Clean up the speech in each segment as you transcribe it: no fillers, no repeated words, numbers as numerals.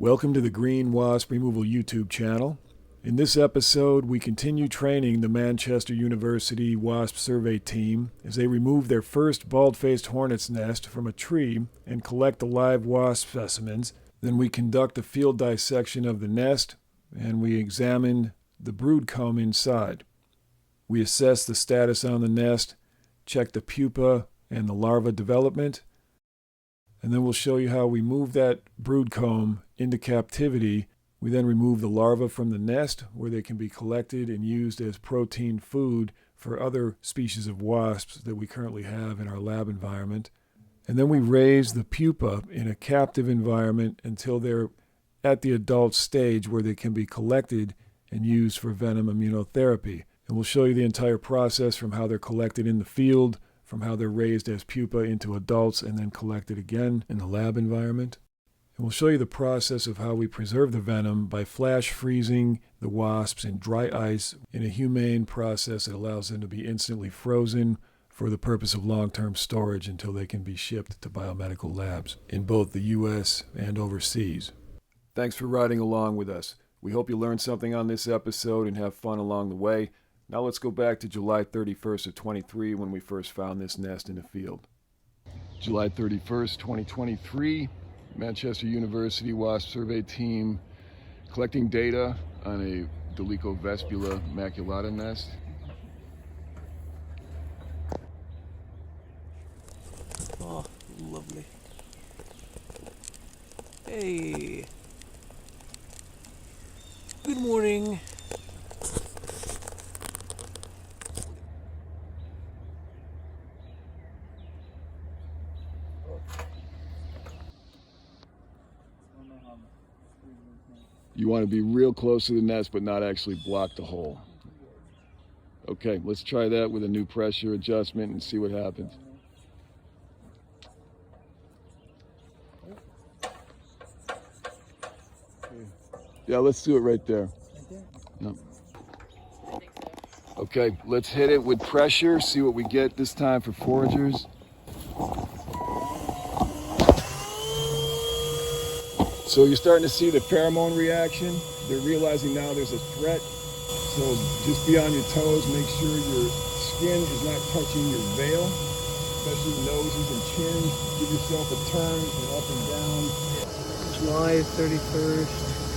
Welcome to the Green Wasp Removal YouTube channel. In this episode, we continue training the Manchester University Wasp Survey Team as they remove their first Baldfaced Hornets nest from a tree and collect the live wasp specimens. Then we conduct a field dissection of the nest and we examine the brood comb inside. We assess the status on the nest, check the pupa and the larva development, and then we'll show you how we move that brood comb into captivity. We then remove the larvae from the nest where they can be collected and used as protein food for other species of wasps that we currently have in our lab environment. And then we raise the pupa in a captive environment until they're at the adult stage where they can be collected and used for venom immunotherapy. And we'll show you the entire process from how they're collected in the field, from how they're raised as pupa into adults and then collected again in the lab environment. And we'll show you the process of how we preserve the venom by flash freezing the wasps in dry ice in a humane process that allows them to be instantly frozen for the purpose of long-term storage until they can be shipped to biomedical labs in both the U.S. and overseas. Thanks for riding along with us. We hope you learned something on this episode and have fun along the way. Now let's go back to July 31st of 23 when we first found this nest in the field. July 31st, 2023, Manchester University Wasp Survey Team collecting data on a Dolichovespula maculata nest. Oh, lovely. Hey. Good morning. You want to be real close to the nest but not actually block the hole. Okay, let's try that with a new pressure adjustment and see what happens. Yeah, let's do it right there. No. Okay, let's hit it with pressure, see what we get this time for foragers. So you're starting to see the pheromone reaction. They're realizing now there's a threat. So just be on your toes. Make sure your skin is not touching your veil, especially noses and chins. Give yourself a turn and up and down. July 31st,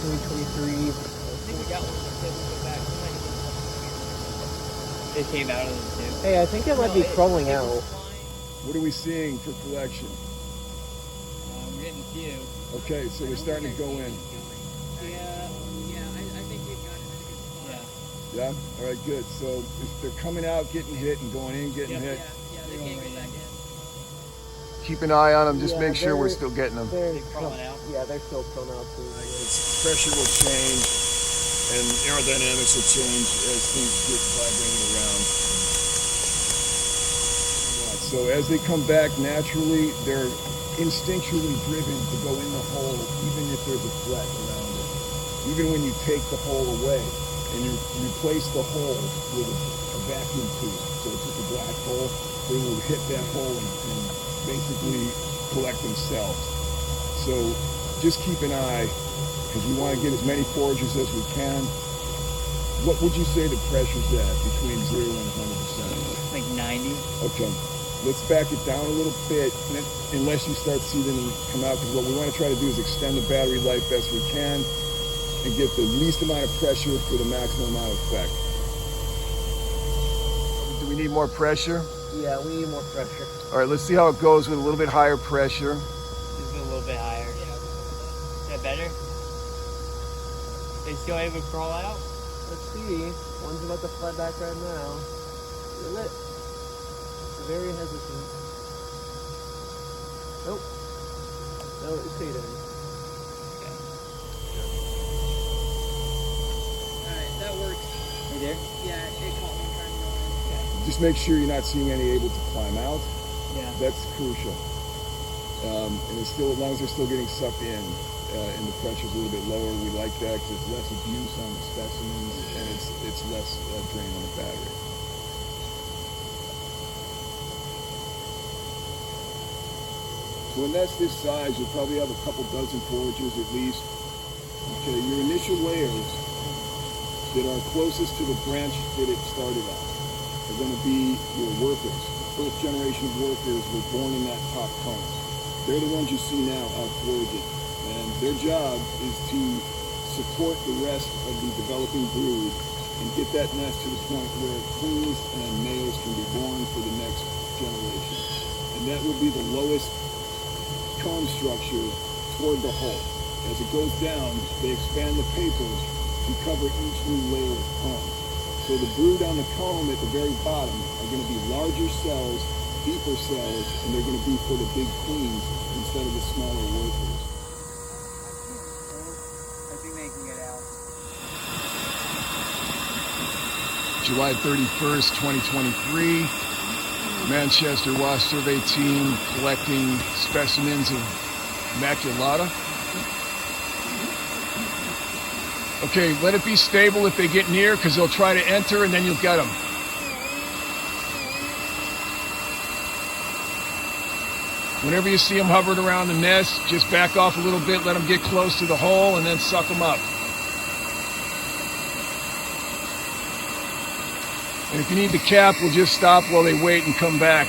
2023. I think we got one of the kids back. They came out of the tube. Hey, I think it might be crawling out. What are we seeing for collection? We're getting a few. Okay, so we're starting to go in. Yeah, I think we've got it in a good spot. Yeah? All right, good. So they're coming out, getting hit, and going in, getting hit. Yeah, they can't go back in. Keep an eye on them. Just Yeah, make sure we're they're- still getting them. They're crawling out? Yeah, they're still crawling out too. Pressure will change, and aerodynamics will change as things get vibrating around. So as they come back naturally, they're instinctually driven to go in the hole, even if there's a threat around it. Even when you take the hole away and you replace the hole with a vacuum tube, so it's just a black hole, they will hit that hole and basically collect themselves. So just keep an eye, because we want to get as many foragers as we can. What would you say the pressure's at between 0 and 100%? Like 90. Okay. Let's back it down a little bit, unless you start seeing them come out, because what we want to try to do is extend the battery life best we can and get the least amount of pressure for the maximum amount of effect. Do we need more pressure? Yeah, we need more pressure. All right, let's see how it goes with a little bit higher pressure. Just a little bit higher. Is that better? They still able to crawl out? Let's see. One's about to fly back right now. Feel it? Very hesitant. Nope. No, it's stayed in. Okay. Alright, that works. You there? Yeah, it caught one trying to go in. Okay. Just make sure you're not seeing any able to climb out. Yeah. That's crucial. And it's still, as long as they're still getting sucked in, and the pressure's a little bit lower, we like that because it's less abuse on the specimens and it's less drain on the battery. So when that's this size, you'll probably have a couple dozen foragers at least. Okay, your initial layers that are closest to the branch that it started on are going to be your workers. The first generation of workers were born in that top cone. They're the ones you see now out foraging, and their job is to support the rest of the developing brood and get that nest to the point where queens and males can be born for the next generation. And that will be the lowest comb structure toward the hull. As it goes down, they expand the paper to cover each new layer of comb. So the brood on the comb at the very bottom are going to be larger cells, deeper cells, and they're going to be for the big queens instead of the smaller workers. I think they can get out. July 31st, 2023, Manchester Wasp Survey Team collecting specimens of maculata. Okay, let it be stable if they get near, because they'll try to enter and then you'll get them. Whenever you see them hovering around the nest, just back off a little bit, let them get close to the hole, and then suck them up. And if you need the cap, we'll just stop while they wait and come back.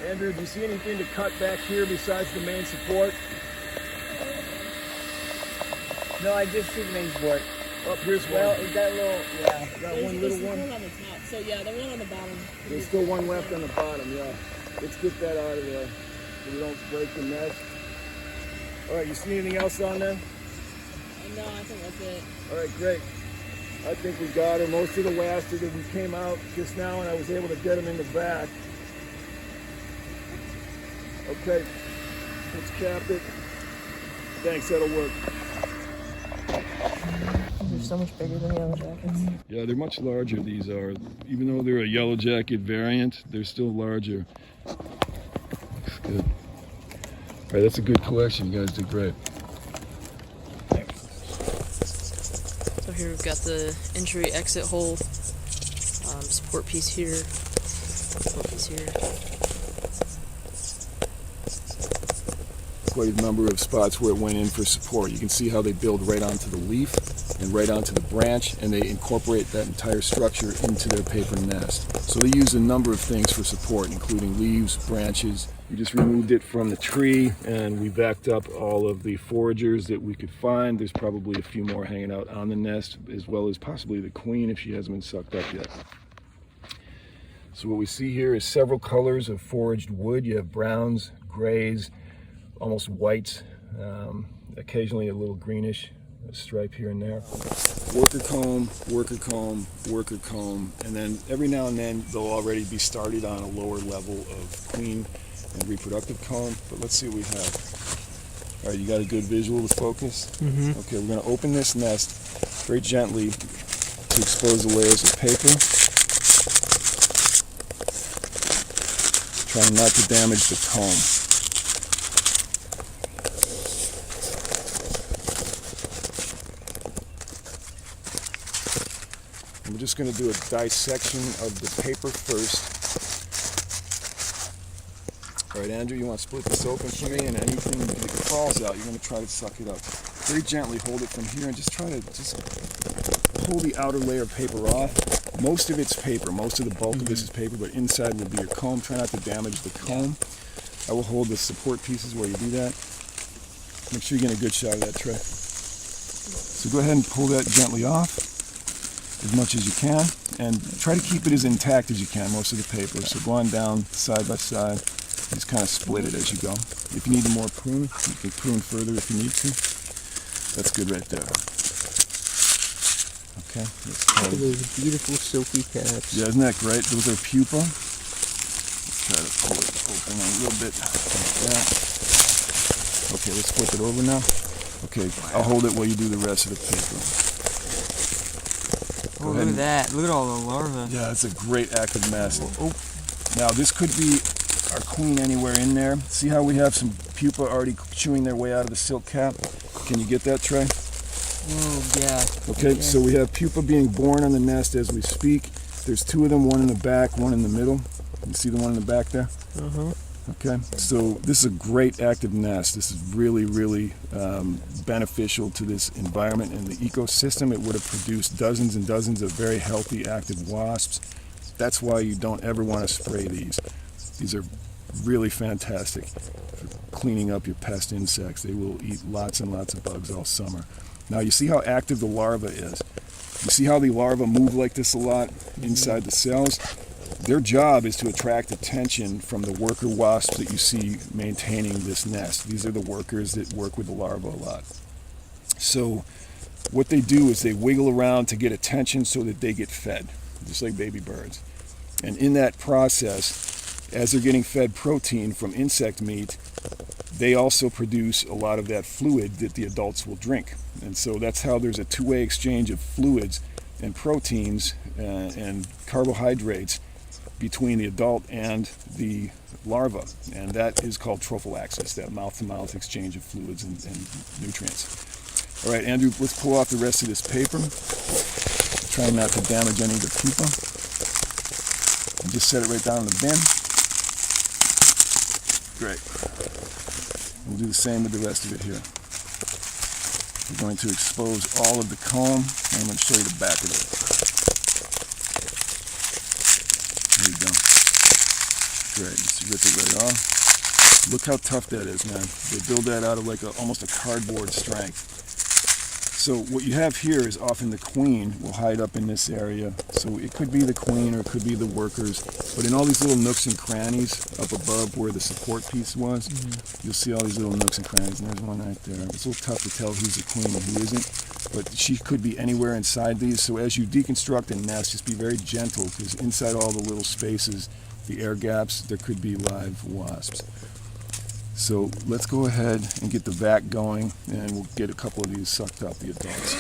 Andrew, do you see anything to cut back here besides the main support? No, I just see the main support. Up here's Well, one. is that little, yeah. Got There's one little one one. on the top. So yeah, the one on the bottom. There's still one left on the bottom, yeah. Let's get that out of there so we don't break the nest. All right, you see anything else on there? No, I think that's it. All right, great. I think we got her. Most of the last of them came out just now, and I was able to get them in the back. Okay, let's cap it. Thanks, that'll work. They're so much bigger than Yellowjackets. Yeah, they're much larger, these are. Even though they're a Yellowjacket variant, they're still larger. Looks good. All right, that's a good collection. You guys did great. So here we've got the entry exit hole, support piece here, support piece here. Quite a number of spots where it went in for support. You can see how they build right onto the leaf and right onto the branch, and they incorporate that entire structure into their paper nest. So they use a number of things for support, including leaves, branches. We just removed it from the tree, and we backed up all of the foragers that we could find. There's probably a few more hanging out on the nest, as well as possibly the queen if she hasn't been sucked up yet. So what we see here is several colors of foraged wood. You have browns, grays, almost whites, occasionally a little greenish stripe here and there. Worker comb, worker comb, worker comb, and then every now and then they'll already be started on a lower level of queen and reproductive comb. But let's see what we have. All right, you got a good visual to focus? Mm-hmm. Okay, we're going to open this nest very gently to expose the layers of paper. Trying not to damage the comb. I'm just going to do a dissection of the paper first. All right, Andrew, you want to split this open for me, and anything that falls out, you're going to try to suck it up. Very gently hold it from here and just try to pull the outer layer of paper off. Most of it's paper. Most of the bulk of this is paper, but inside will be your comb. Try not to damage the comb. I will hold the support pieces while you do that. Make sure you get a good shot of that tray. So go ahead and pull that gently off as much as you can, and try to keep it as intact as you can, most of the paper. So go on down side by side, just kind of split it as you go. If you need more prune, you can prune further if you need to. That's good right there. Okay. Look at those beautiful silky caps. Yeah, isn't that great? Those are pupa. Let's try to pull it open a little bit like that. Okay, let's flip it over now. Okay, I'll hold it while you do the rest of the paper. Oh, look at that. Look at all the larvae. Yeah, it's a great active nest. Oh, now this could be our queen anywhere in there. See how we have some pupa already chewing their way out of the silk cap? Can you get that, Trey? Oh, yeah. Okay, Yeah. so we have pupa being born on the nest as we speak. There's two of them, one in the back, one in the middle. You see the one in the back there? Uh-huh. Okay, so this is a great active nest. This is really, really beneficial to this environment and the ecosystem. It would have produced dozens and dozens of very healthy active wasps. That's why you don't ever want to spray these. These are really fantastic for cleaning up your pest insects. They will eat lots and lots of bugs all summer. Now you see how active the larva is. You see how the larvae move like this a lot inside the cells? Their job is to attract attention from the worker wasps that you see maintaining this nest. These are the workers that work with the larvae a lot. So what they do is they wiggle around to get attention so that they get fed, just like baby birds. And in that process, as they're getting fed protein from insect meat, they also produce a lot of that fluid that the adults will drink. And so that's how there's a two-way exchange of fluids and proteins and carbohydrates between the adult and the larva, and that is called trophallaxis, that mouth-to-mouth exchange of fluids and nutrients. All right, Andrew, let's pull off the rest of this paper. Try not to damage any of the pupa. And just set it right down in the bin. Great. We'll do the same with the rest of it here. We're going to expose all of the comb, and I'm going to show you the back of it. There you go. Great. Just rip it right off. Look how tough that is, man. They build that out of like almost a cardboard strength. So what you have here is often the queen will hide up in this area. So it could be the queen or it could be the workers. But in all these little nooks and crannies up above where the support piece was, you'll see all these little nooks and crannies. And there's one right there. It's a little tough to tell who's the queen and who isn't. But she could be anywhere inside these. So as you deconstruct a nest, just be very gentle, because inside all the little spaces, the air gaps, there could be live wasps. So let's go ahead and get the vac going, and we'll get a couple of these sucked up, the adults.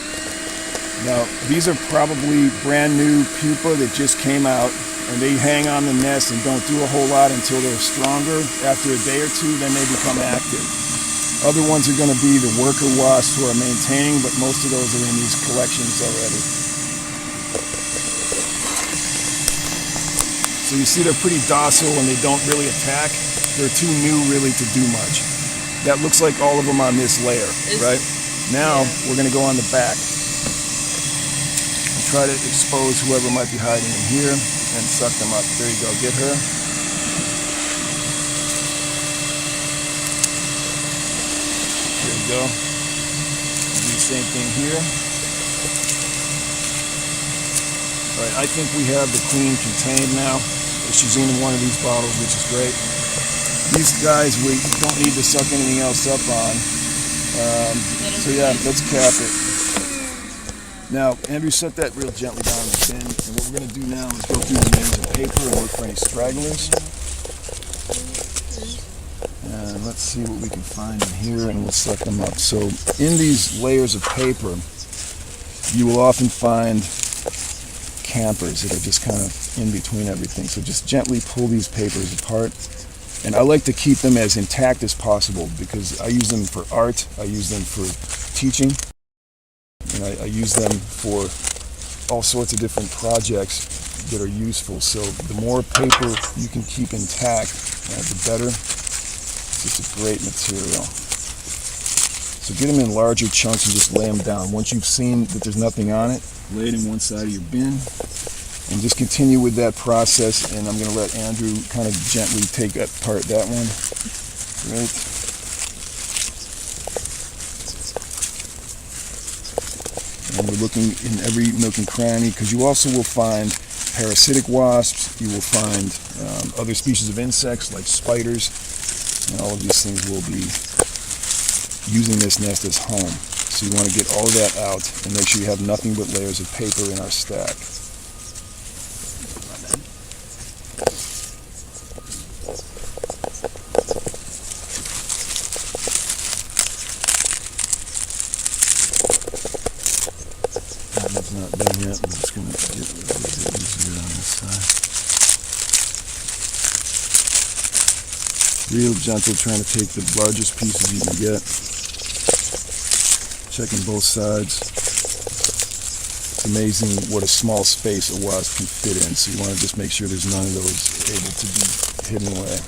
Now, these are probably brand new pupa that just came out, and they hang on the nest and don't do a whole lot until they're stronger. After a day or two, then they become active. Other ones are going to be the worker wasps who are maintaining, but most of those are in these collections already. So you see they're pretty docile and they don't really attack. They're too new really to do much. That looks like all of them on this layer, right? Now we're going to go on the back and try to expose whoever might be hiding in here and suck them up. There you go. Get her. There you go. Do the same thing here. All right, I think we have the queen contained now. She's in one of these bottles, which is great. These guys, we don't need to suck anything else up on. So yeah, let's cap it. Now, Andrew, set that real gently down in the bin. And what we're going to do now is go through the layers of paper and look for any stragglers. And let's see what we can find in here, and we'll suck them up. So in these layers of paper, you will often find campers that are just kind of in between everything. So just gently pull these papers apart. And I like to keep them as intact as possible, because I use them for art, I use them for teaching, and I use them for all sorts of different projects that are useful. So the more paper you can keep intact, the better. It's just a great material. So get them in larger chunks and just lay them down. Once you've seen that there's nothing on it, lay it in one side of your bin. And just continue with that process, and I'm going to let Andrew kind of gently take apart that one. Right. And we're looking in every nook and cranny, because you also will find parasitic wasps. You will find other species of insects like spiders, and all of these things will be using this nest as home. So you want to get all of that out and make sure you have nothing but layers of paper in our stack. It's not done yet. I'm just going to get a little bit easier on this side. Real gentle, trying to take the largest pieces you can get. Checking both sides. It's amazing what a small space a wasp can fit in, so you want to just make sure there's none of those able to be hidden away.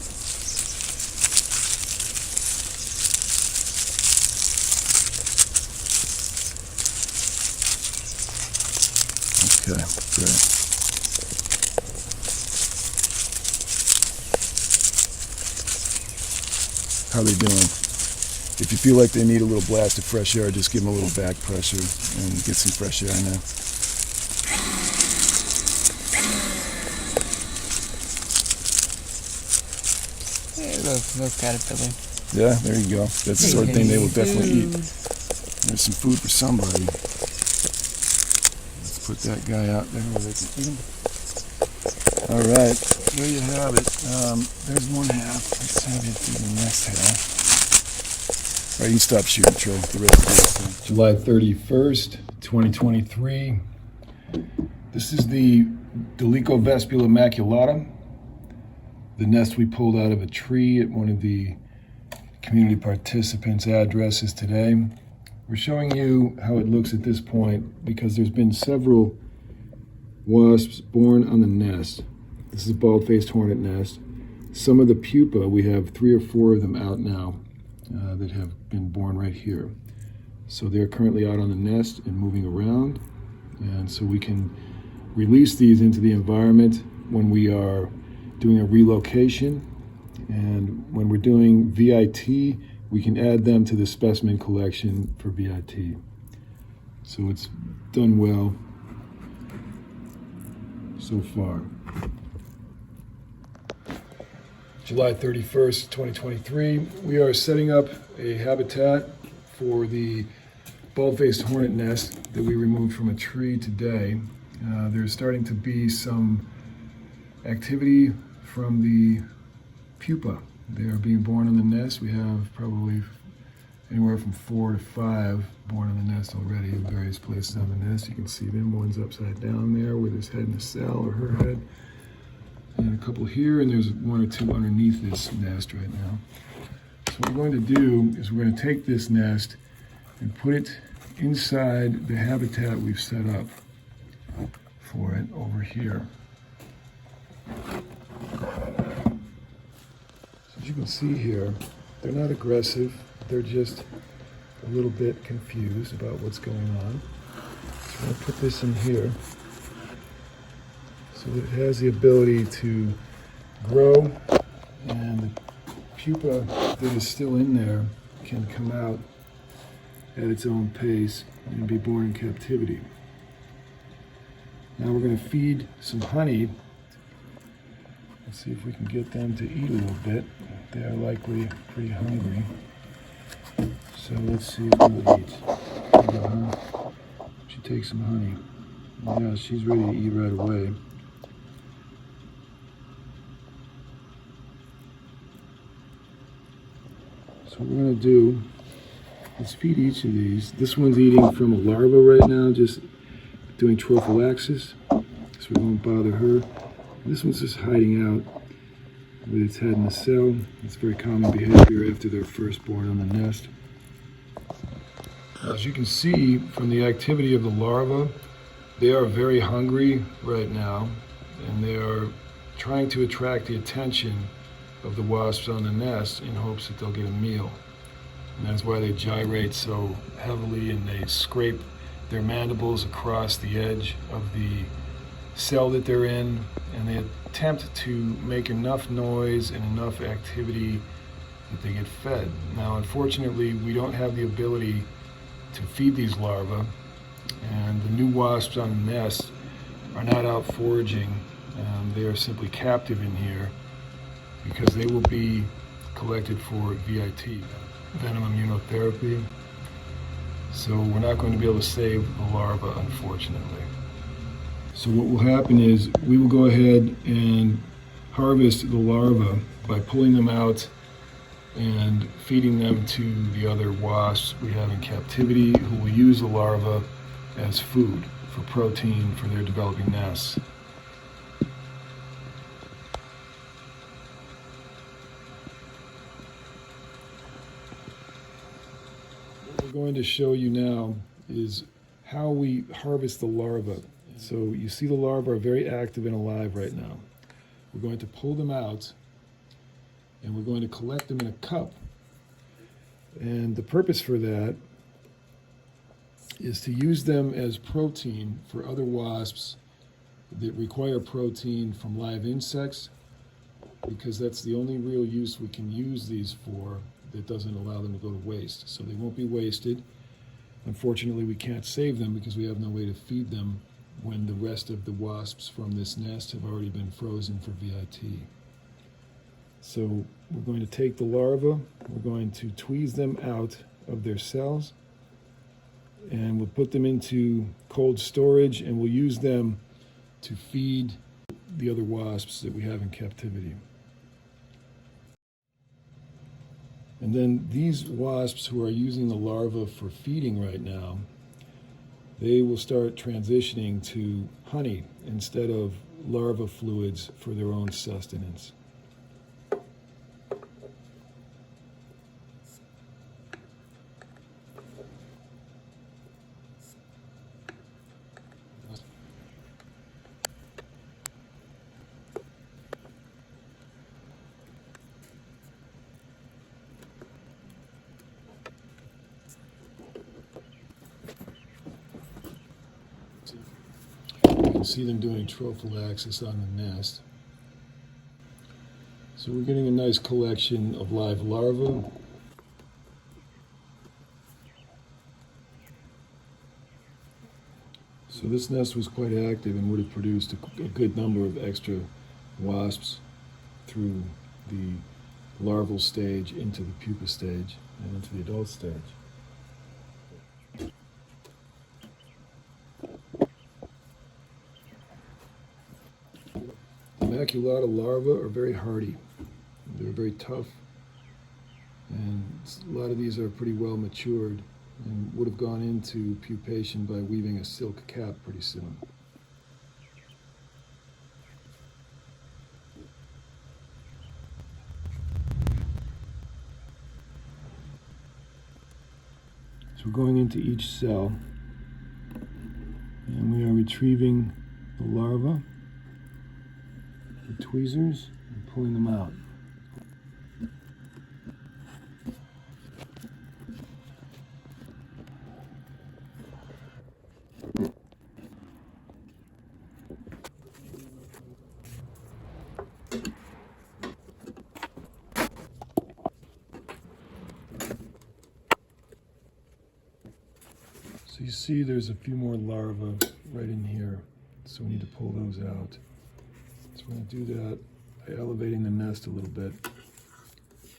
Okay, great. How are they doing? If you feel like they need a little blast of fresh air, just give them a little back pressure and get some fresh air in there. Little caterpillar. Yeah, there you go. That's the sort of thing they will definitely eat. There's some food for somebody. Let's put that guy out there where they can eat him. All right, there you have it. There's one half. Let's have you do the next half. All right, you can stop shooting, Troy. The rest of this thing. July 31st, 2023. This is the Dolichovespula maculata, the nest we pulled out of a tree at one of the community participants' addresses today. We're showing you how it looks at this point because there's been several wasps born on the nest. This is a bald-faced hornet nest. Some of the pupa, we have 3 or 4 of them out now that have been born right here. So they're currently out on the nest and moving around. And so we can release these into the environment when we are doing a relocation. And when we're doing VIT, we can add them to the specimen collection for VIT. So it's done well so far. July 31st, 2023. We are setting up a habitat for the bald-faced hornet nest that we removed from a tree today. There's starting to be some activity from the pupa. They are being born on the nest. We have probably anywhere from 4 to 5 born on the nest already in various places on the nest. You can see them. One's upside down there with his head in a cell, or her head. And a couple here, and there's 1 or 2 underneath this nest right now. So what we're going to do is we're going to take this nest and put it inside the habitat we've set up for it over here. As you can see here, they're not aggressive. They're just a little bit confused about what's going on. So I'm going to put this in here so that it has the ability to grow, and the pupa that is still in there can come out at its own pace and be born in captivity. Now we're going to feed some honey. Let's see if we can get them to eat a little bit. They are likely pretty hungry. So let's see if they'll eat. She takes some honey. Yeah, she's ready to eat right away. So what we're going to do is feed each of these. This one's eating from a larva right now, just doing trophallaxis, so we won't bother her. This one's just hiding out with its head in the cell. It's very common behavior after they're first born on the nest. As you can see from the activity of the larva, they are very hungry right now, and they are trying to attract the attention of the wasps on the nest in hopes that they'll get a meal. And that's why they gyrate so heavily, and they scrape their mandibles across the edge of the cell that they're in, and they attempt to make enough noise and enough activity that they get fed. Now, unfortunately, we don't have the ability to feed these larvae, and the new wasps on the nest are not out foraging. They are simply captive in here because they will be collected for VIT, Venom Immunotherapy. So we're not going to be able to save the larva, unfortunately. So what will happen is we will go ahead and harvest the larvae by pulling them out and feeding them to the other wasps we have in captivity, who will use the larva as food. for protein for their developing nests. What we're going to show you now is how we harvest the larvae. So you see the larvae are very active and alive right now. We're going to pull them out and we're going to collect them in a cup. And the purpose for that is to use them as protein for other wasps that require protein from live insects, because that's the only real use we can use these for that doesn't allow them to go to waste. So they won't be wasted. Unfortunately, we can't save them because we have no way to feed them when the rest of the wasps from this nest have already been frozen for VIT. So we're going to take the larvae, we're going to tweeze them out of their cells, and we'll put them into cold storage, and we'll use them to feed the other wasps that we have in captivity. And then these wasps who are using the larvae for feeding right now, they will start transitioning to honey instead of larva fluids for their own sustenance. You can see them doing trophallaxis on the nest. So we're getting a nice collection of live larvae. So this nest was quite active and would have produced a good number of extra wasps through the larval stage into the pupa stage and into the adult stage. The maculata larvae are very hardy. They're very tough, and a lot of these are pretty well matured and would have gone into pupation by weaving a silk cap pretty soon. So we're going into each cell, and we are retrieving the larvae, the tweezers, and pulling them out. So you see there's a few more larvae right in here, so we need to pull those out. So we're going to do that by elevating the nest a little bit,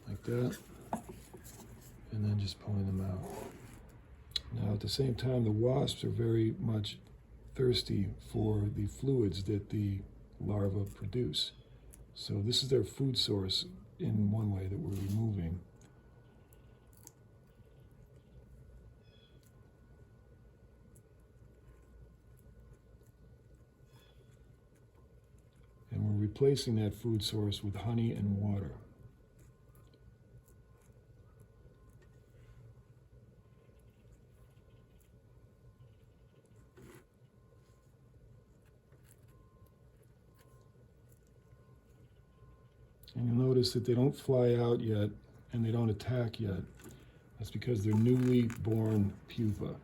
like that, and then just pulling them out. Now at the same time, the wasps are very much thirsty for the fluids that the larvae produce. So this is their food source in one way that we're removing. And we're replacing that food source with honey and water. And you'll notice that they don't fly out yet and they don't attack yet. That's because they're newly born pupa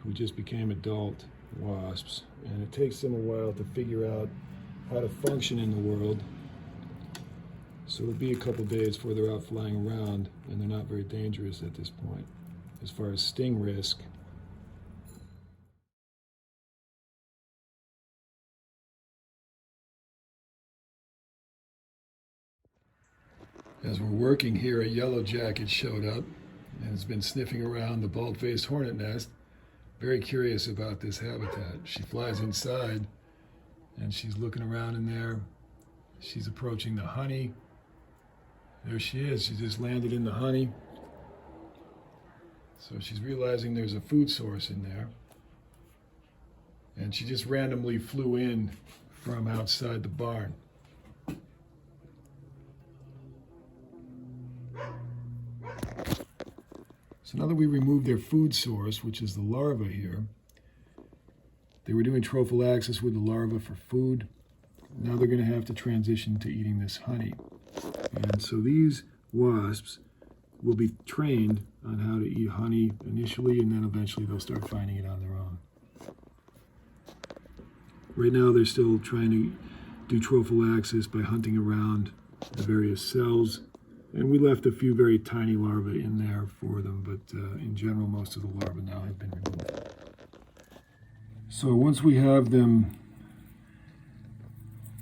who just became adult wasps. And it takes them a while to figure out how to function in the world. So it'll be a couple days before they're out flying around, and they're not very dangerous at this point. As far as sting risk, as we're working here, a Yellowjacket showed up and has been sniffing around the Baldfaced Hornet nest, very curious about this habitat. She flies inside and she's looking around in there. She's approaching the honey. There she is. She just landed in the honey. So she's realizing there's a food source in there. And she just randomly flew in from outside the barn. So now that we removed their food source, which is the larva here, they were doing trophallaxis with the larva for food. Now they're going to have to transition to eating this honey. And so these wasps will be trained on how to eat honey initially, and then eventually they'll start finding it on their own. Right now they're still trying to do trophallaxis by hunting around the various cells. And we left a few very tiny larvae in there for them, but in general, most of the larvae now have been removed. So once we have them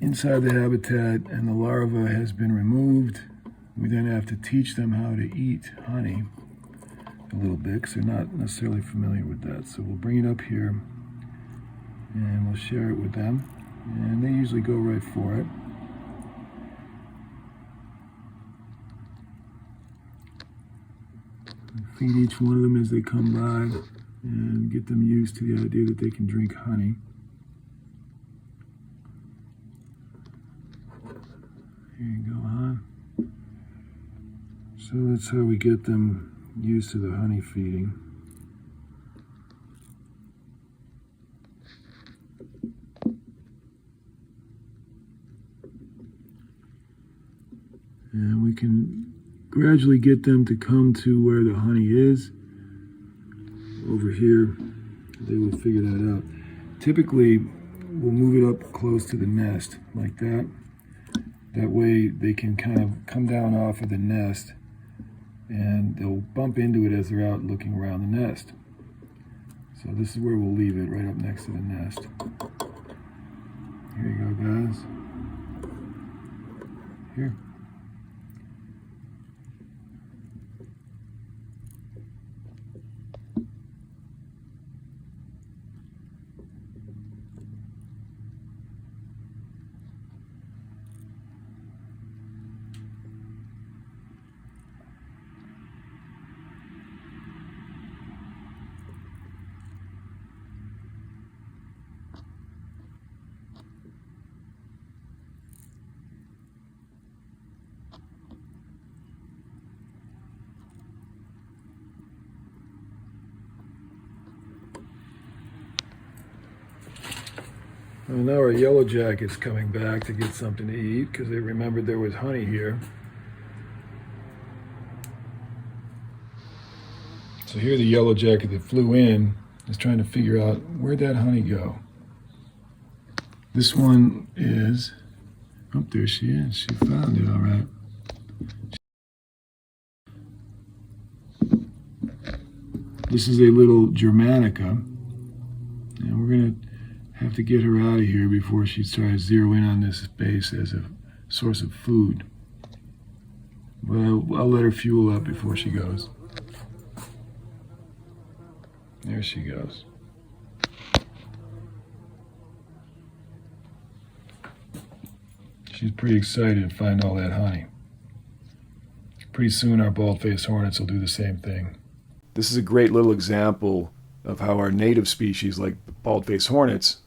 inside the habitat and the larva has been removed, we then have to teach them how to eat honey a little bit, because they're not necessarily familiar with that. So we'll bring it up here and we'll share it with them. And they usually go right for it. Feed each one of them as they come by and get them used to the idea that they can drink honey. Here you go, hon. So that's how we get them used to the honey feeding. And we can gradually get them to come to where the honey is. Over here, they will figure that out. Typically, we'll move it up close to the nest, like that. That way they can kind of come down off of the nest and they'll bump into it as they're out looking around the nest. So this is where we'll leave it, right up next to the nest. Here you go, guys. Here. Well, now our Yellowjacket's coming back to get something to eat because they remembered there was honey here. So here the Yellowjacket that flew in is trying to figure out where'd that honey go. This one is, oh, there she is. She found it, all right. This is a little Germanica, and we're going to have to get her out of here before she tries to zero in on this space as a source of food. But I'll let her fuel up before she goes. There she goes. She's pretty excited to find all that honey. Pretty soon our Baldfaced Hornets will do the same thing. This is a great little example of how our native species like Baldfaced Hornets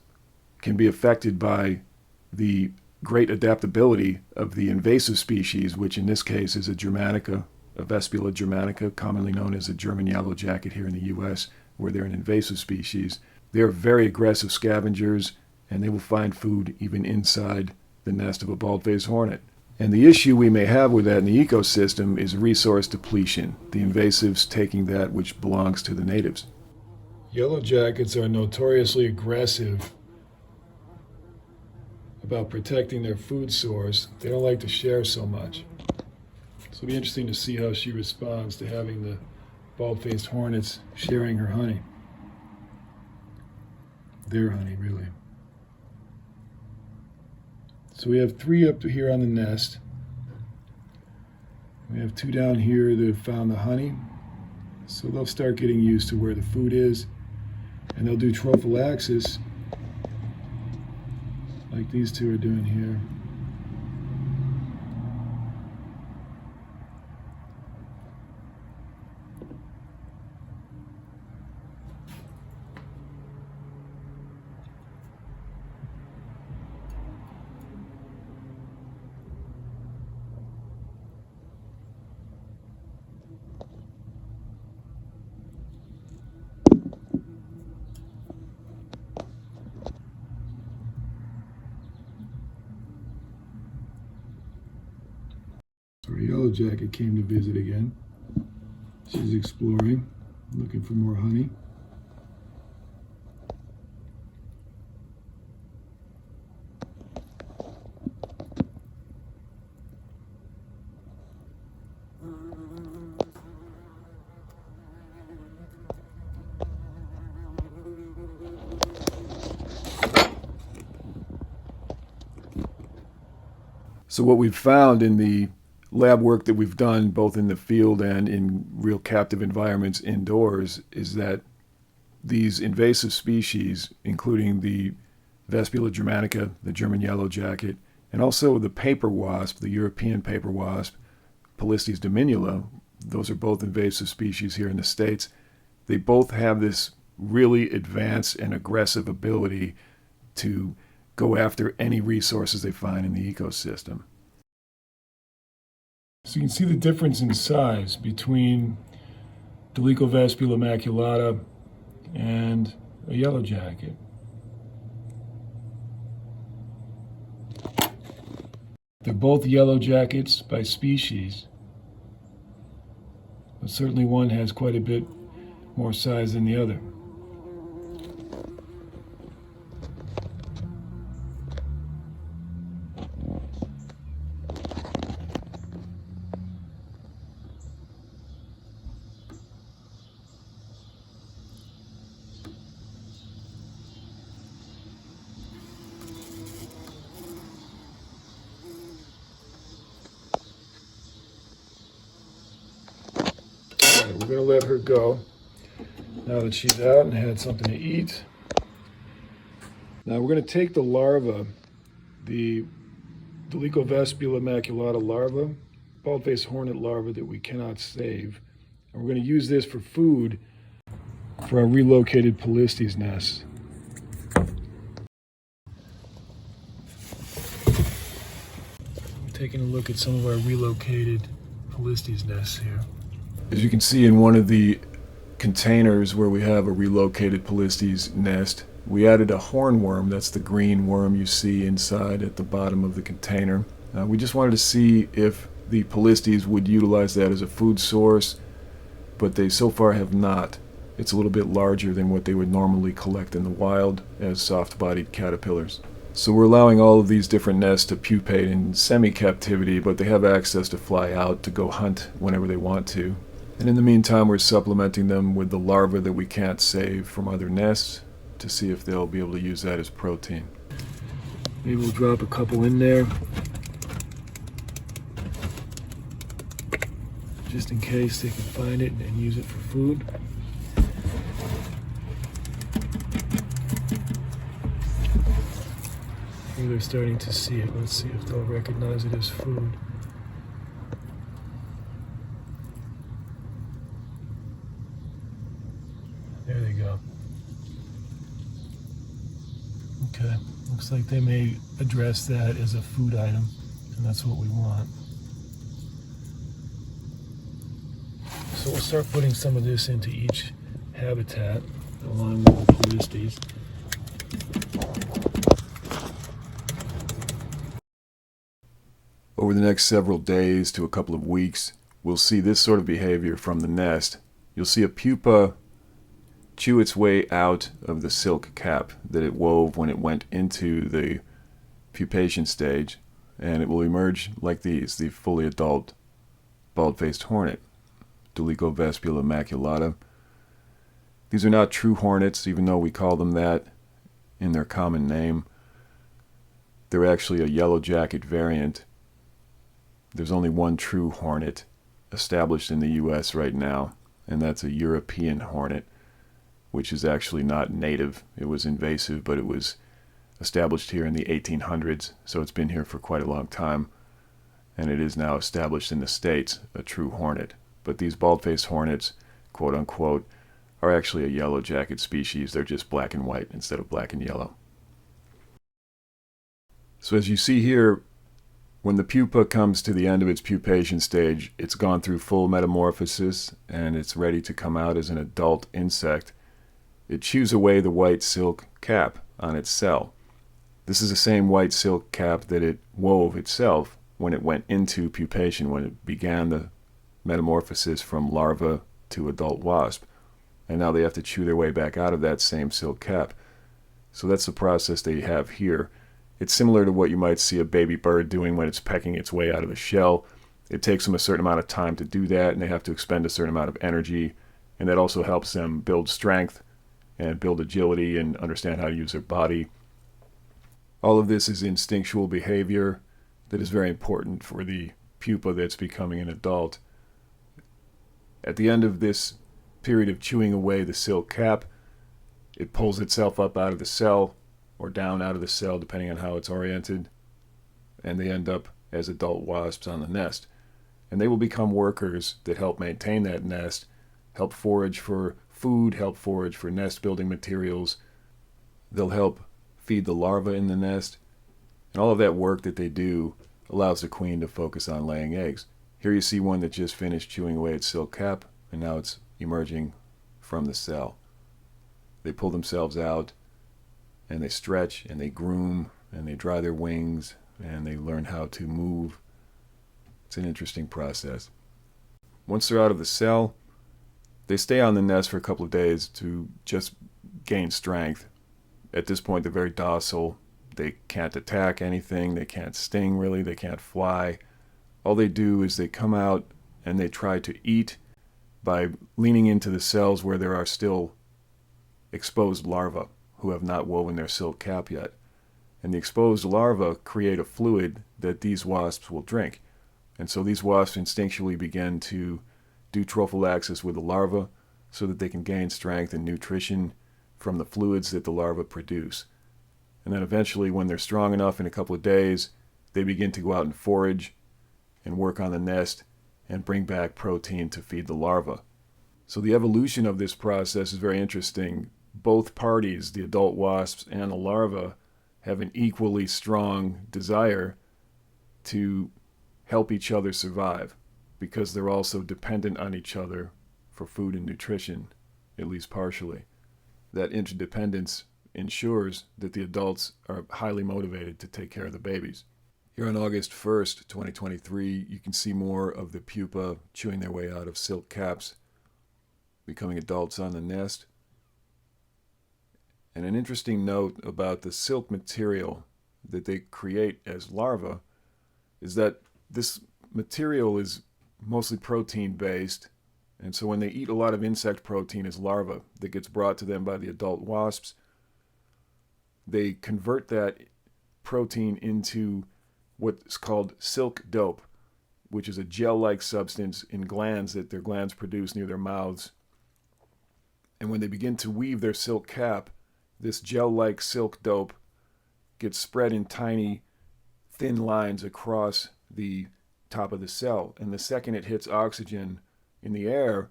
can be affected by the great adaptability of the invasive species, which in this case is a Germanica, a Vespula germanica, commonly known as a German Yellowjacket here in the U.S., where they're an invasive species. They're very aggressive scavengers, and they will find food even inside the nest of a Baldfaced Hornet. And the issue we may have with that in the ecosystem is resource depletion, the invasives taking that which belongs to the natives. Yellowjackets are notoriously aggressive about protecting their food source. They don't like to share so much. So it'll be interesting to see how she responds to having the Baldfaced Hornets sharing her honey. Their honey, really. So we have 3 up here on the nest. We have 2 down here that have found the honey. So they'll start getting used to where the food is. And they'll do trophallaxis like these 2 are doing here. Our Yellowjacket came to visit again. She's exploring, looking for more honey. So what we've found in the lab work that we've done, both in the field and in real captive environments indoors, is that these invasive species, including the Vespula germanica, the German yellowjacket, and also the paper wasp, the European paper wasp, Polistes dominula, those are both invasive species here in the States, they both have this really advanced and aggressive ability to go after any resources they find in the ecosystem. So you can see the difference in size between Dolichovespula maculata and a yellowjacket. They're both yellowjackets by species, but certainly one has quite a bit more size than the other. We're going to let her go now that she's out and had something to eat. Now we're going to take the larva, the Dolichovespula maculata larva, bald-faced hornet larva that we cannot save, and we're going to use this for food for our relocated Polistes nests. We're taking a look at some of our relocated Polistes nests here. As you can see in one of the containers where we have a relocated Polistes nest, we added a hornworm. That's the green worm you see inside at the bottom of the container. We just wanted to see if the Polistes would utilize that as a food source, but they so far have not. It's a little bit larger than what they would normally collect in the wild as soft-bodied caterpillars. So we're allowing all of these different nests to pupate in semi-captivity, but they have access to fly out to go hunt whenever they want to. And in the meantime, we're supplementing them with the larvae that we can't save from other nests to see if they'll be able to use that as protein. Maybe we'll drop a couple in there, just in case they can find it and use it for food. Here they're starting to see it. Let's see if they'll recognize it as food. There they go. Okay, looks like they may address that as a food item, and that's what we want. So we'll start putting some of this into each habitat along with the Polistes. Over the next several days to a couple of weeks, we'll see this sort of behavior from the nest. You'll see a pupa chew its way out of the silk cap that it wove when it went into the pupation stage, and it will emerge like these, the fully adult bald-faced hornet, Dolichovespula maculata. These are not true hornets, even though we call them that in their common name. They're actually a yellowjacket variant. There's only one true hornet established in the US right now, and that's a European hornet, which is actually not native. It was invasive, but it was established here in the 1800s, so it's been here for quite a long time, and it is now established in the States, a true hornet. But these bald-faced hornets, quote unquote, are actually a yellowjacket species. They're just black and white instead of black and yellow. So as you see here, when the pupa comes to the end of its pupation stage, it's gone through full metamorphosis and it's ready to come out as an adult insect. It chews away the white silk cap on its cell. This is the same white silk cap that it wove itself when it went into pupation, when it began the metamorphosis from larva to adult wasp. And now they have to chew their way back out of that same silk cap. So that's the process they have here. It's similar to what you might see a baby bird doing when it's pecking its way out of the shell. It takes them a certain amount of time to do that, and they have to expend a certain amount of energy. And that also helps them build strength and build agility and understand how to use their body. All of this is instinctual behavior that is very important for the pupa that's becoming an adult. At the end of this period of chewing away the silk cap, it pulls itself up out of the cell or down out of the cell, depending on how it's oriented, and they end up as adult wasps on the nest. And they will become workers that help maintain that nest, help forage for food, help forage for nest building materials. They'll help feed the larvae in the nest, and all of that work that they do allows the queen to focus on laying eggs. Here you see one that just finished chewing away its silk cap, and now it's emerging from the cell. They pull themselves out, and they stretch, and they groom, and they dry their wings, and they learn how to move. It's an interesting process. Once they're out of the cell, they stay on the nest for a couple of days to just gain strength. At this point, they're very docile. They can't attack anything. They can't sting, really. They can't fly. All they do is they come out and they try to eat by leaning into the cells where there are still exposed larvae who have not woven their silk cap yet. And the exposed larvae create a fluid that these wasps will drink. And so these wasps instinctually begin to do trophallaxis with the larva so that they can gain strength and nutrition from the fluids that the larvae produce. And then eventually, when they're strong enough in a couple of days, they begin to go out and forage and work on the nest and bring back protein to feed the larva. So the evolution of this process is very interesting. Both parties, the adult wasps and the larvae, have an equally strong desire to help each other survive because they're also dependent on each other for food and nutrition, at least partially. That interdependence ensures that the adults are highly motivated to take care of the babies. Here on August 1st, 2023, you can see more of the pupa chewing their way out of silk caps, becoming adults on the nest. And an interesting note about the silk material that they create as larvae is that this material is mostly protein-based, and so when they eat a lot of insect protein as larvae that gets brought to them by the adult wasps, they convert that protein into what's called silk dope, which is a gel-like substance in glands that their glands produce near their mouths. And when they begin to weave their silk cap, this gel-like silk dope gets spread in tiny, thin lines across the top of the cell. And the second it hits oxygen in the air,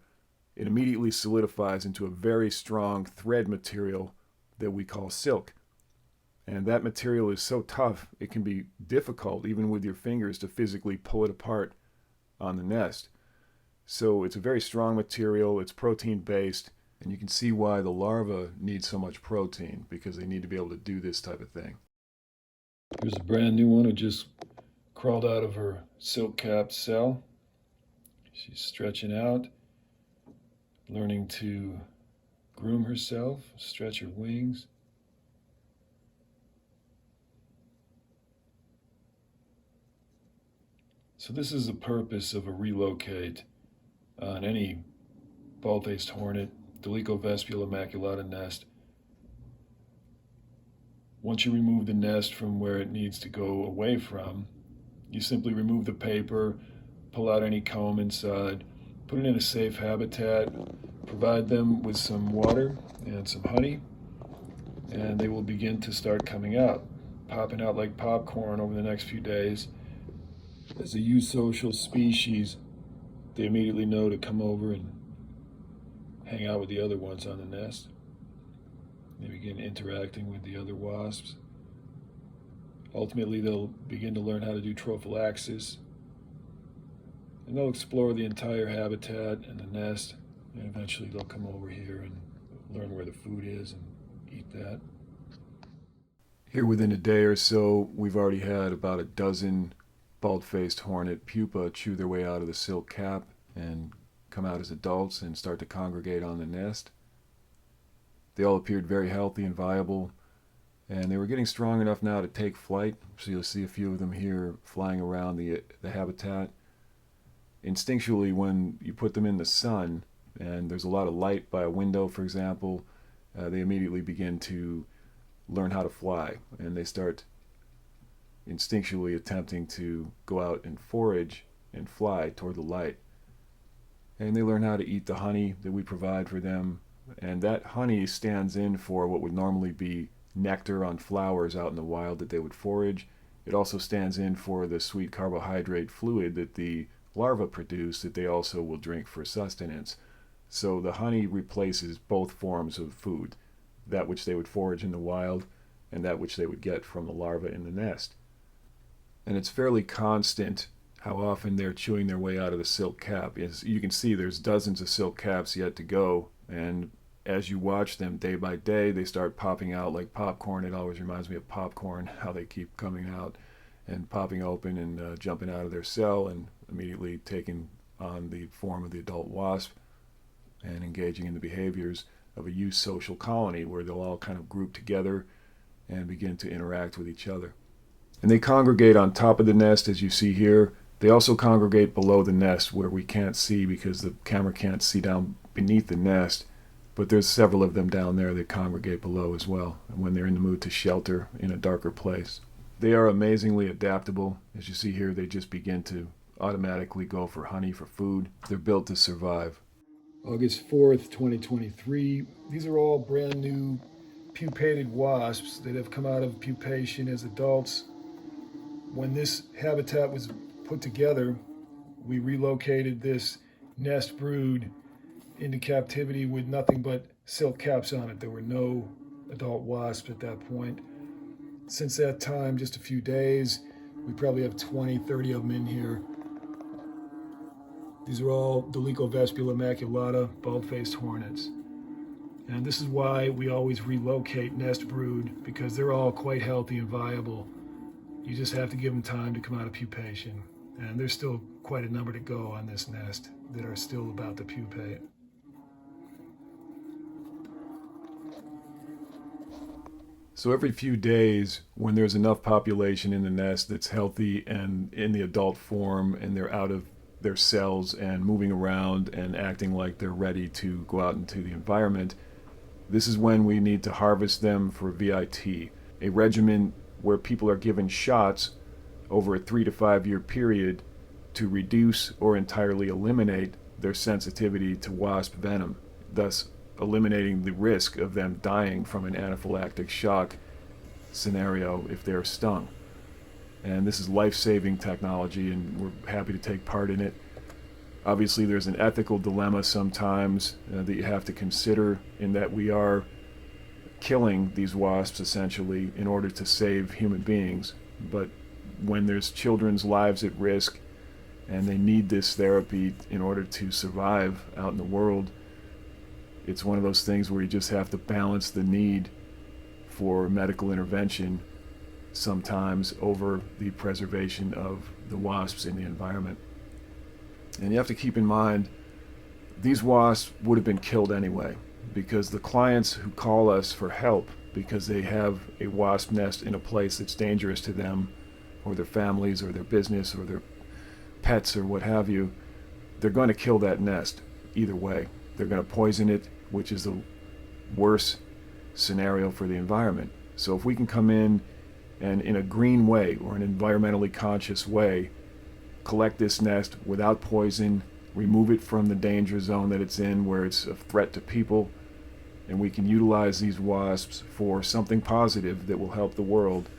it immediately solidifies into a very strong thread material that we call silk. And that material is so tough, it can be difficult, even with your fingers, to physically pull it apart on the nest. So it's a very strong material, it's protein-based, and you can see why the larvae need so much protein, because they need to be able to do this type of thing. Here's a brand new one who just crawled out of her silk-capped cell. She's stretching out, learning to groom herself, stretch her wings. So this is the purpose of a relocate on any Baldfaced Hornet, Dolichovespula maculata nest. Once you remove the nest from where it needs to go away from, you simply remove the paper, pull out any comb inside, put it in a safe habitat, provide them with some water and some honey, and they will begin to start coming out, popping out like popcorn over the next few days. As a eusocial species, they immediately know to come over and hang out with the other ones on the nest. They begin interacting with the other wasps. Ultimately, they'll begin to learn how to do trophallaxis, and they'll explore the entire habitat and the nest, and eventually they'll come over here and learn where the food is and eat that. Here within a day or so, we've already had about a dozen Baldfaced Hornet pupa chew their way out of the silk cap and come out as adults and start to congregate on the nest. They all appeared very healthy and viable, and they were getting strong enough now to take flight. So you'll see a few of them here flying around the habitat. Instinctually, when you put them in the sun and there's a lot of light by a window, for example, they immediately begin to learn how to fly, and they start instinctually attempting to go out and forage and fly toward the light. And they learn how to eat the honey that we provide for them, and that honey stands in for what would normally be nectar on flowers out in the wild that they would forage. It also stands in for the sweet carbohydrate fluid that the larvae produce that they also will drink for sustenance. So the honey replaces both forms of food, that which they would forage in the wild and that which they would get from the larvae in the nest. And it's fairly constant how often they're chewing their way out of the silk cap. As you can see, there's dozens of silk caps yet to go, and as you watch them day by day, they start popping out like popcorn. It always reminds me of popcorn, how they keep coming out and popping open and jumping out of their cell and immediately taking on the form of the adult wasp and engaging in the behaviors of a eusocial colony where they'll all kind of group together and begin to interact with each other. And they congregate on top of the nest, as you see here. They also congregate below the nest where we can't see because the camera can't see down beneath the nest, but there's several of them down there that congregate below as well, and when they're in the mood to shelter in a darker place. They are amazingly adaptable. As you see here, they just begin to automatically go for honey for food. They're built to survive. August 4th, 2023. These are all brand new pupated wasps that have come out of pupation as adults. When this habitat was put together, we relocated this nest brood into captivity with nothing but silk caps on it. There were no adult wasps at that point. Since that time, just a few days, we probably have 20, 30 of them in here. These are all Dolichovespula maculata, Baldfaced Hornets. And this is why we always relocate nest brood, because they're all quite healthy and viable. You just have to give them time to come out of pupation. And there's still quite a number to go on this nest that are still about to pupate. So every few days, when there's enough population in the nest that's healthy and in the adult form, and they're out of their cells and moving around and acting like they're ready to go out into the environment, this is when we need to harvest them for VIT, a regimen where people are given shots over a 3 to 5 year period to reduce or entirely eliminate their sensitivity to wasp venom, thus eliminating the risk of them dying from an anaphylactic shock scenario if they're stung. And this is life-saving technology, and we're happy to take part in it. Obviously, there's an ethical dilemma sometimes that you have to consider, in that we are killing these wasps essentially in order to save human beings. But when there's children's lives at risk and they need this therapy in order to survive out in the world, it's one of those things where you just have to balance the need for medical intervention sometimes over the preservation of the wasps in the environment. And you have to keep in mind, these wasps would have been killed anyway, because the clients who call us for help because they have a wasp nest in a place that's dangerous to them or their families or their business or their pets or what have you, they're going to kill that nest either way. They're going to poison it, which is the worst scenario for the environment. So if we can come in and in a green way or an environmentally conscious way collect this nest without poison, remove it from the danger zone that it's in where it's a threat to people, and we can utilize these wasps for something positive that will help the world,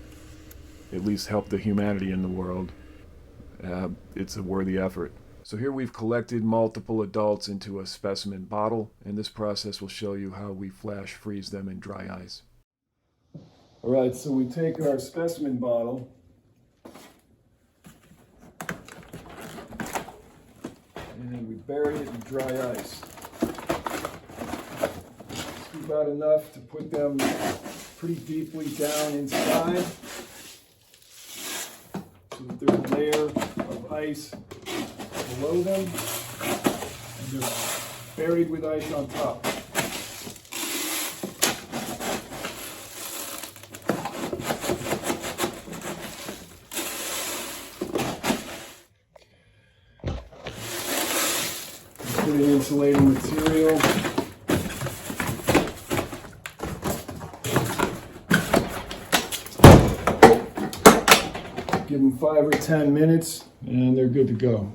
at least help the humanity in the world, it's a worthy effort. So here we've collected multiple adults into a specimen bottle, and this process will show you how we flash freeze them in dry ice. All right, so we take our specimen bottle and we bury it in dry ice. Scoop out enough to put them pretty deeply down inside so that there's layer of ice below them and just buried with ice on top. Put in insulating material. Give them 5 or 10 minutes and they're good to go.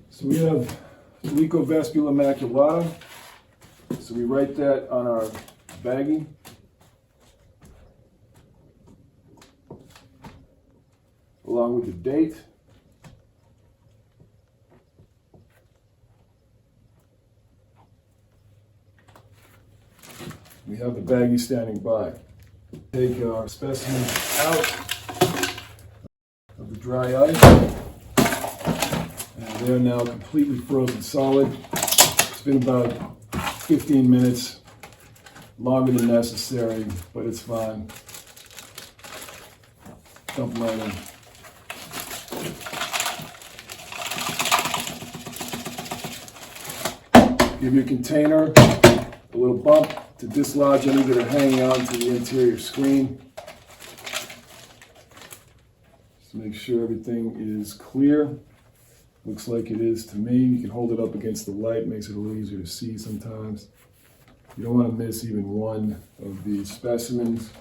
So we have Dolichovespula maculata. So we write that on our baggie. Along with the date. We have the baggie standing by. Take our specimens out of the dry ice. And they're now completely frozen solid. It's been about 15 minutes, longer than necessary, but it's fine. Dump them right in. Give your container a little bump to dislodge any that are hanging out into the interior screen. Just make sure everything is clear. Looks like it is to me. You can hold it up against the light, makes it a little easier to see sometimes. You don't want to miss even one of these specimens.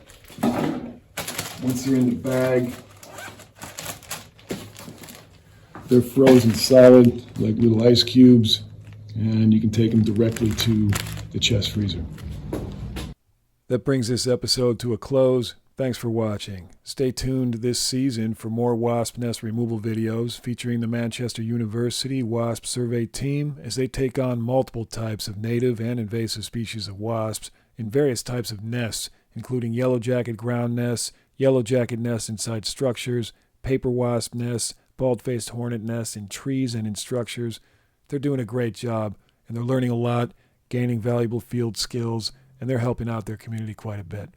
Once you're in the bag, they're frozen solid like little ice cubes, and you can take them directly to the chest freezer. That brings this episode to a close. Thanks for watching. Stay tuned this season for more wasp nest removal videos featuring the Manchester University Wasp Survey Team as they take on multiple types of native and invasive species of wasps in various types of nests, including Yellowjacket ground nests, Yellowjacket nests inside structures, paper wasp nests, Baldfaced Hornet nests in trees and in structures. They're doing a great job, and they're learning a lot, gaining valuable field skills, and they're helping out their community quite a bit.